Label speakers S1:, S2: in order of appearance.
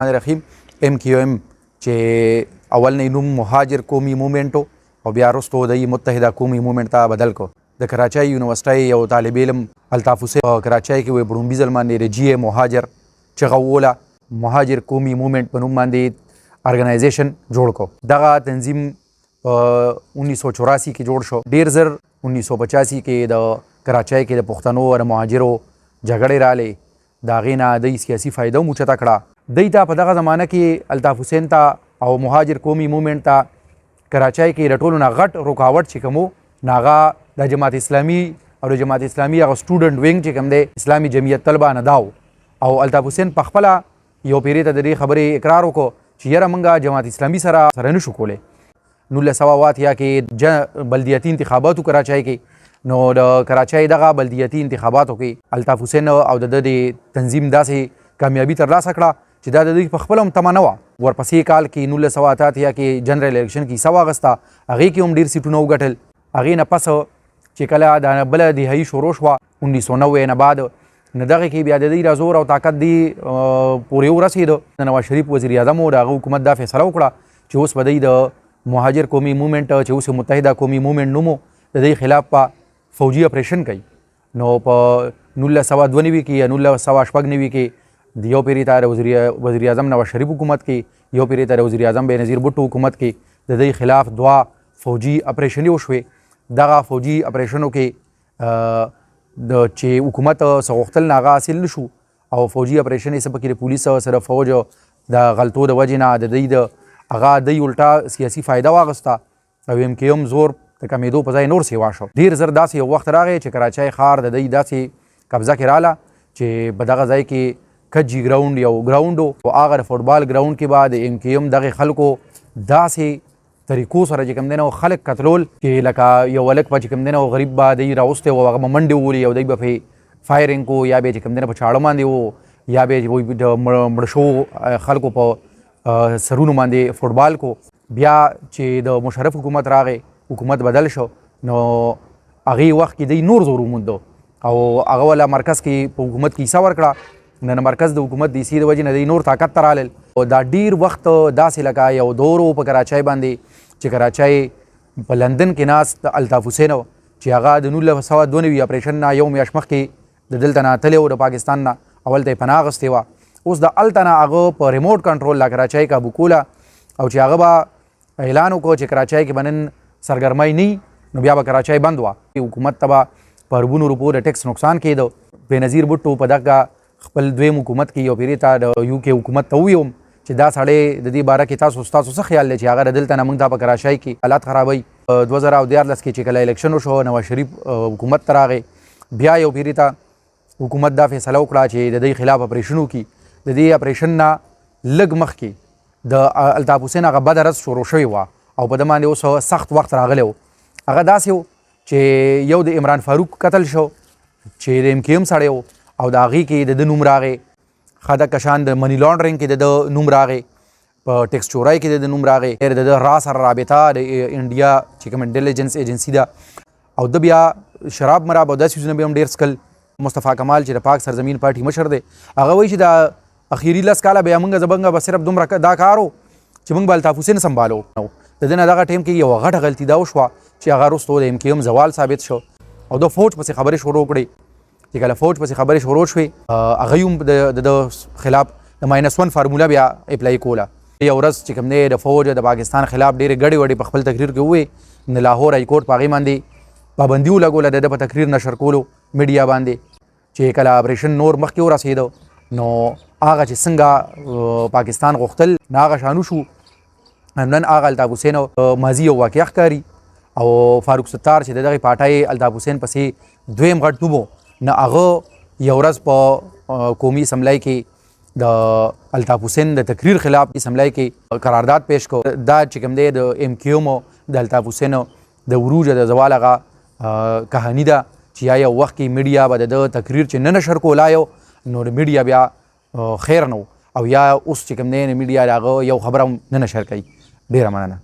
S1: رحیم MQM چې اول نه نوم مهاجر قومي موومېنټ او بیا وروسته د متحده قومي موومېنټ ته بدل کو. د کراچۍ یونیورسټۍ یو طالب علم الطاف حسین په کراچۍ کې وې بړومبي ځل باندې د GA مهاجر چغه ووله مهاجر قومي موومېنټ په نوم باندې ارګنایزیشن جوړ کو. دغه تنظیم په 1984 کې جوړ شو. ډېر زر 1985 کې د کراچۍ کې د پښتنو او مهاجرو جګړې رالې. د هغې نه دوی سیاسي فایده هم اوچته کړه. دوی ته په دغه زمانه کې الطاف حسین ته او مهاجر قومي موومېنټ ته کراچۍ کې د ټولو نه غټ رکاوټ چې کوم و هغه د جماعت اسلامي او د جماعت اسلامي هغه سټوډنټ وینګ چې کوم دی اسلامي جمعیت طلبه نه دا او الطاف حسین په خپله یو پیرې ته د دې خبرې اقرار وکړو چې یاره موږ جماعت اسلامي سره نشو کولی. 1988 کې بلدیاتي انتخاباتو کراچۍ کې نو د کراچۍ دغه بلدیاتي انتخاباتو کې الطاف حسین او د تنظیم داسې کامیابي ترلاسه کړه چې دا د دوی په خپله هم تمه نه وه. ورپسې کال کې 1988 کې جنرال الیکشن کې حصه واخیسته. هغې کې هم ډېر سیټونه وګټل. هغې نه پس چې کله دا بله دهایي شروع شوه 1990 نه بعد نو دغې کې بیا د دوی را زور او طاقت دی پورې ورسېده. د نواز شریف وزیر اعظم و د هغه حکومت دا فیصله وکړه چې اوس به دوی د مهاجر قومي موومېنټ چې اوس متحده قومي موومېنټ نوم د دوی خلاف په فوجي اپریشن کوي. نو په 1992 کې یا 1996 کې د یو پیرې ته وزیر اعظم نواز شریف حکومت کې یو پیرې ته وزیر اعظم بېنظیر بھټو حکومت کې د دوی خلاف دوه فوجي اپریشنې وشوې. دغه فوجي اپریشنو کې د چې حکومت څه غوښتل نه هغه حاصل نه شو او فوجي اپریشن یې څه پکې د پولیس سره فوج د غلطو د وجې نه د دوی د هغه دوی الټا سیاسي فایده واخیسته او MQM زور د کمېدو په ځای نور سیوا شو. ډېر زر داسې یو وخت راغی چې کراچۍ ښار د دوی داسې قبضه کې راله چې په دغه ځای کې کجی ګراوند یو ګراوند او هغه د فوټبال ګراوند کې به د MQM دغې خلکو داسې طریقو سره چې کوم دی نو خلک قتلول چې لکه یو هلک به چې کوم دی نو غریب به دوی راوستی او هغه به منډې وولي او دوی به پرې فایرنګ کو یا به چې کوم دی نو په چاړه باندې و یا به د مړه شوو خلکو په سرونو باندې فوټبال کو. بیا چې د مشرف حکومت راغی حکومت بدل شو نو هغې وخت کې دوی نور زور وموندو او هغه والا مرکز کې په حکومت کې حصه ورکړه. نن مرکز د حکومت د حصې د وجې نه دوی نور طاقت ته رالل. دا ډېر وخت داسې لکه یو دور و په کراچۍ باندې چې کراچۍ په لندن کې ناست الطاف حسین چې هغه د 1992 اپریشن نه یو میاشت مخکې د دلته نه تللی و د پاکستان نه اول ته یې پناه اخیستې وه. اوس د هلته نه هغه په ریموټ کنټرول لا کراچۍ کابو کوله او چې هغه به اعلان وکړو چې کراچۍ کې به نن سرګرمۍ نه نو بیا به کراچۍ بند وه. حکومت ته به په اربونو روپو د ټیکس نقصان کېده. بېنظیر بھټو په دغه خپل دویم حکومت کې یو پیرې ته د UK حکومت ته وویم چې دا سړی د دې باره کې ستاسو څه خیال دی چې هغه د دلته نه موږ ته په کراچۍ کې حالات خرابوي. 2014 کې چې کله الیکشن وشو نواز شریف حکومت ته راغی بیا یو پیرې ته حکومت دا فیصله وکړه چې د دوی خلاف اپریشن وکړي. د دې اپریشن نه لږ مخکې د الطاف حسین هغه بده ورځ شروع شوې وه او په ده باندې اوس سخت وخت راغلی و. هغه داسې و چې یو د عمران فاروق قتل شو چې د MQM سړی و او د هغې کې د نوم راغی. خده کشان د منی لانډرنګ کې د نوم راغی. په ټیکس چورۍ کې د نوم راغی. د را سره رابطه د انډیا چې کوم انټیلیجنس ایجنسي ده او د بیا شراب مراب او داسې څیزونه به هم ډېر څکل. مصطفی کمال چې د پاک سرزمین پارټي مشر دی هغه وایي چې د اخیري 10 کاله بیا موږ زبنګه به صرف دومره دا کار و چې موږ به الطاف حسین سنبالو. د ده نه دغه ټایم کې یوه غټه غلطي دا وشوه چې هغه وروستو د MQM زوال ثابت شو او د فوج پسې خبرې شروع کړې. چې کله فوج پسې خبرې شروع شوې هغوی هم د خلاف د -1 فارموله بیا اپلای کوله. یو ورځ چې کوم دی د فوج د پاکستان خلاف ډېرې ګډې وډې په خپل تقریر کې ووې د لاهور های کورټ په هغې باندې پابندي ولګوله د ده په تقریر نشر کولو میډیا باندې. چې کله اپریشن نور مخکې ورسېده نو هغه چې څنګه پاکستان غوښتل نه هغه شانو شو. نن هغه الطاف حسین ماضي یو واقعه ښکاري او فاروق ستار چې د دغې پاټۍ الطاف حسین پسې دویم غټ نوم نه هغه یو ورځ په قومي اسمبلی کې د الطاف حسین د تقریر خلاف اسمبلی کې قرارداد پیش کو. دا چې کوم دی د MQM د الطاف حسین د عروج د زوال هغه کهاني ده چې یا یو وخت کې میډیا به د تقریر چې نه نشر کولایو نو د میډیا بیا خیر نه او یا اوس چې کوم دی میډیا د هغه یو خبره هم نه نشر کوي. ډېره مننه.